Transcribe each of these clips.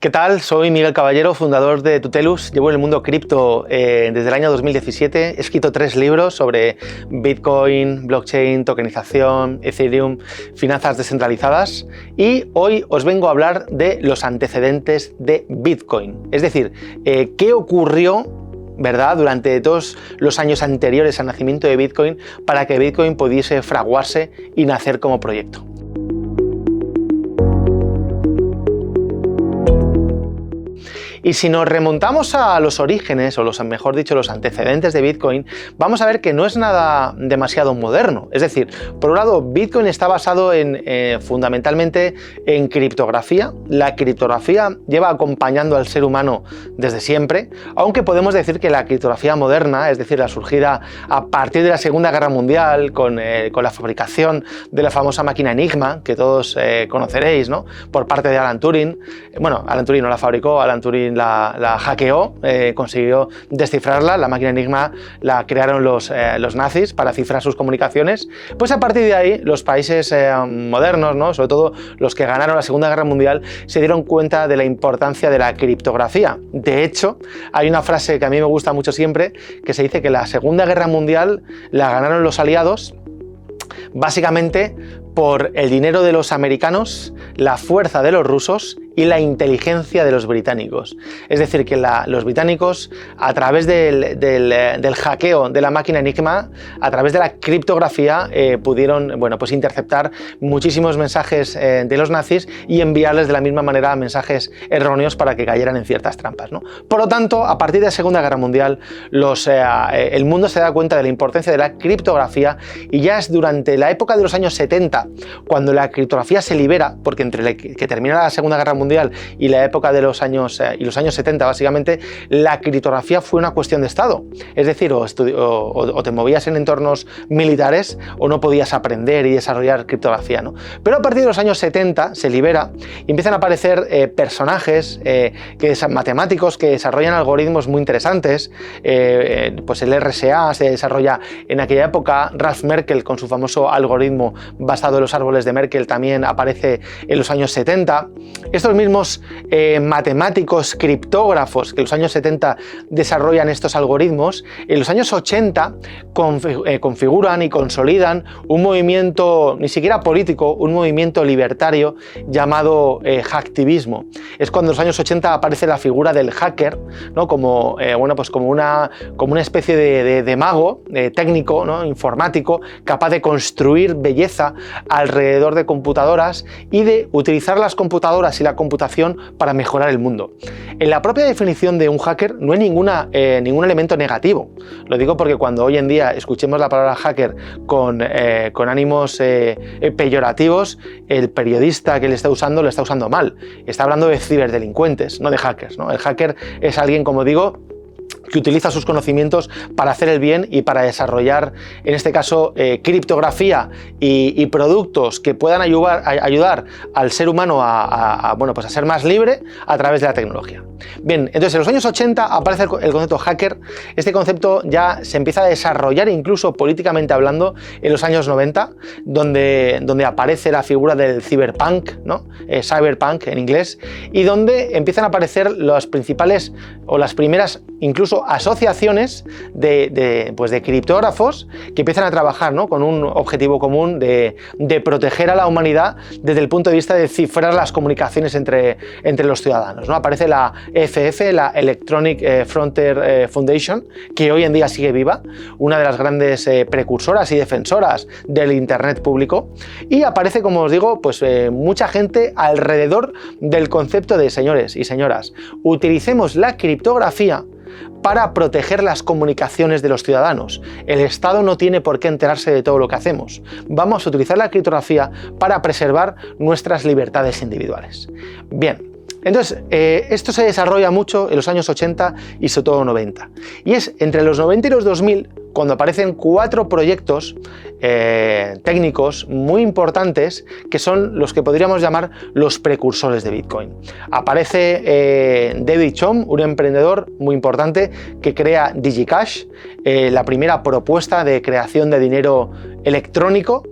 ¿Qué tal? Soy Miguel Caballero, fundador de Tutelus. Llevo en el mundo cripto desde el año 2017. He escrito 3 libros sobre Bitcoin, blockchain, tokenización, Ethereum, finanzas descentralizadas. Y hoy os vengo a hablar de los antecedentes de Bitcoin. Es decir, qué ocurrió, ¿verdad?, durante todos los años anteriores al nacimiento de Bitcoin para que Bitcoin pudiese fraguarse y nacer como proyecto. Y si nos remontamos a los orígenes, o mejor dicho, los antecedentes de Bitcoin, vamos a ver que no es nada demasiado moderno. Es decir, por un lado, Bitcoin está basado fundamentalmente en criptografía. La criptografía lleva acompañando al ser humano desde siempre, aunque podemos decir que la criptografía moderna, es decir, la surgida a partir de la Segunda Guerra Mundial, con la fabricación de la famosa máquina Enigma, que todos conoceréis, ¿no?, por parte de Alan Turing. Bueno, Alan Turing no la fabricó, Alan Turing la hackeó, consiguió descifrarla. La máquina Enigma la crearon los nazis para cifrar sus comunicaciones. Pues a partir de ahí, los países modernos, ¿no?, sobre todo los que ganaron la Segunda Guerra Mundial, se dieron cuenta de la importancia de la criptografía. De hecho, hay una frase que a mí me gusta mucho siempre, que se dice que la Segunda Guerra Mundial la ganaron los aliados básicamente por el dinero de los americanos, la fuerza de los rusos y la inteligencia de los británicos. Es decir, que los británicos, a través del hackeo de la máquina Enigma, a través de la criptografía, pudieron, bueno, pues interceptar muchísimos mensajes de los nazis y enviarles de la misma manera mensajes erróneos para que cayeran en ciertas trampas, ¿no? Por lo tanto, a partir de la Segunda Guerra Mundial, el mundo se da cuenta de la importancia de la criptografía, y ya es durante la época de los años 70 cuando la criptografía se libera, porque entre que termina la Segunda Guerra Mundial y la época de los años 70, básicamente, la criptografía fue una cuestión de Estado. Es decir, o te movías en entornos militares o no podías aprender y desarrollar criptografía, ¿no? Pero a partir de los años 70 se libera y empiezan a aparecer personajes, matemáticos, que desarrollan algoritmos muy interesantes. Pues el RSA se desarrolla en aquella época. Ralph Merkle, con su famoso algoritmo basado en los árboles de Merkle, también aparece en los años 70. Estos mismos matemáticos criptógrafos que en los años 70 desarrollan estos algoritmos, en los años 80 configuran y consolidan un movimiento, ni siquiera político, un movimiento libertario llamado hacktivismo. Es cuando en los años 80 aparece la figura del hacker, ¿no?, como una especie de mago técnico, ¿no?, informático, capaz de construir belleza alrededor de computadoras y de utilizar las computadoras y la computación para mejorar el mundo. En la propia definición de un hacker no hay ningún elemento negativo. Lo digo porque cuando hoy en día escuchemos la palabra hacker con ánimos peyorativos, el periodista que le está usando lo está usando mal. Está hablando de ciberdelincuentes, no de hackers, ¿no? El hacker es alguien, como digo, que utiliza sus conocimientos para hacer el bien y para desarrollar, en este caso, criptografía y productos que puedan ayudar al ser humano a ser más libre a través de la tecnología. Bien, entonces en los años 80 aparece el concepto hacker. Este concepto ya se empieza a desarrollar, incluso políticamente hablando, en los años 90, donde aparece la figura del cyberpunk, ¿no?, cyberpunk en inglés, y donde empiezan a aparecer las principales o las primeras incluso asociaciones de criptógrafos que empiezan a trabajar, ¿no?, con un objetivo común de proteger a la humanidad desde el punto de vista de cifrar las comunicaciones entre los ciudadanos, ¿no? Aparece la EFF, la Electronic Frontier Foundation, que hoy en día sigue viva, una de las grandes precursoras y defensoras del Internet público, y aparece, como os digo, pues mucha gente alrededor del concepto de: señores y señoras, utilicemos la criptografía para proteger las comunicaciones de los ciudadanos. El Estado no tiene por qué enterarse de todo lo que hacemos. Vamos a utilizar la criptografía para preservar nuestras libertades individuales. Bien. Entonces, esto se desarrolla mucho en los años 80 y sobre todo 90. Y es entre los 90 y los 2000 cuando aparecen 4 proyectos técnicos muy importantes que son los que podríamos llamar los precursores de Bitcoin. Aparece David Chaum, un emprendedor muy importante que crea DigiCash, la primera propuesta de creación de dinero electrónico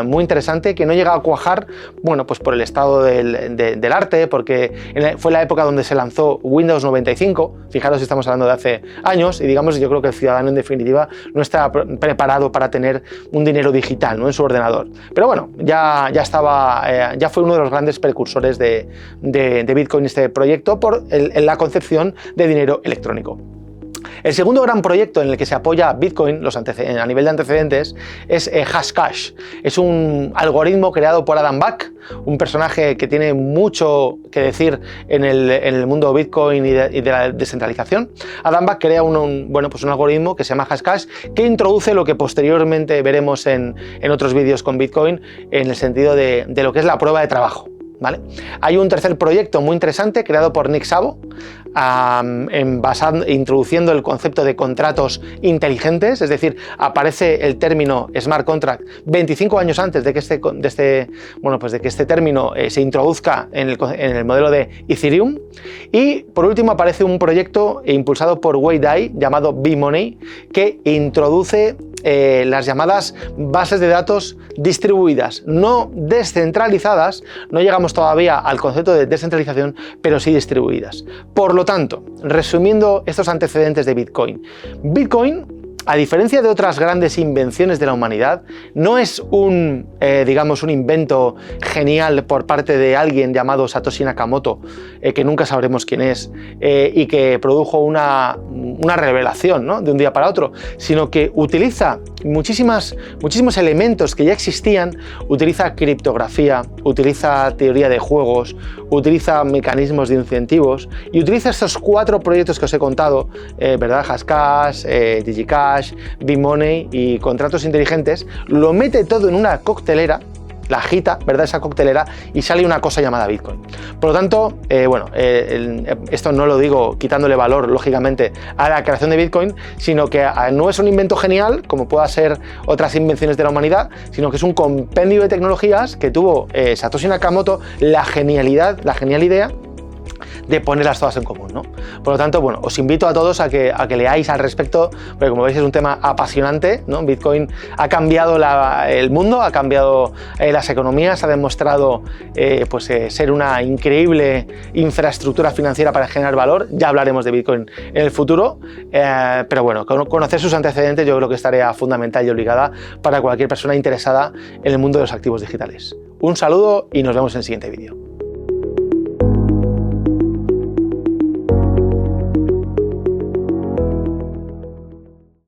muy interesante que no llega a cuajar, bueno, pues por el estado del arte, porque fue la época donde se lanzó Windows 95, fijaros, estamos hablando de hace años, y digamos, yo creo que el ciudadano en definitiva no está preparado para tener un dinero digital, ¿no?, en su ordenador. Pero bueno, ya fue uno de los grandes precursores de Bitcoin este proyecto por la concepción de dinero electrónico. El segundo gran proyecto en el que se apoya Bitcoin a nivel de antecedentes es Hashcash. Es un algoritmo creado por Adam Back, un personaje que tiene mucho que decir en el mundo Bitcoin y de la descentralización. Adam Back crea un algoritmo que se llama Hashcash, que introduce lo que posteriormente veremos en otros vídeos con Bitcoin, en el sentido de lo que es la prueba de trabajo. ¿Vale? Hay un tercer proyecto muy interesante creado por Nick Szabo, introduciendo el concepto de contratos inteligentes, es decir, aparece el término smart contract 25 años antes de que este término se introduzca en el modelo de Ethereum. Y por último aparece un proyecto impulsado por Wei Dai llamado B-Money, que introduce las llamadas bases de datos distribuidas, no descentralizadas. No llegamos todavía al concepto de descentralización, pero sí distribuidas. Por lo tanto, resumiendo estos antecedentes de Bitcoin, a diferencia de otras grandes invenciones de la humanidad, no es un invento genial por parte de alguien llamado Satoshi Nakamoto, que nunca sabremos quién es, y que produjo una revelación, ¿no?, de un día para otro, sino que utiliza muchísimos elementos que ya existían, utiliza criptografía, utiliza teoría de juegos, utiliza mecanismos de incentivos y utiliza estos 4 proyectos que os he contado, ¿verdad? Hashcash, DigiCash, B-Money y contratos inteligentes, lo mete todo en una coctelera, la agita, ¿verdad?, esa coctelera, y sale una cosa llamada Bitcoin. Por lo tanto, esto no lo digo quitándole valor, lógicamente, a la creación de Bitcoin, sino que no es un invento genial, como pueda ser otras invenciones de la humanidad, sino que es un compendio de tecnologías que tuvo Satoshi Nakamoto la genial idea de ponerlas todas en común, ¿no? Por lo tanto, bueno, os invito a todos a que leáis al respecto, porque como veis es un tema apasionante, ¿no? Bitcoin ha cambiado el mundo, ha cambiado las economías, ha demostrado ser una increíble infraestructura financiera para generar valor. Ya hablaremos de Bitcoin en el futuro, pero bueno, conocer sus antecedentes yo creo que es tarea fundamental y obligada para cualquier persona interesada en el mundo de los activos digitales. Un saludo y nos vemos en el siguiente vídeo.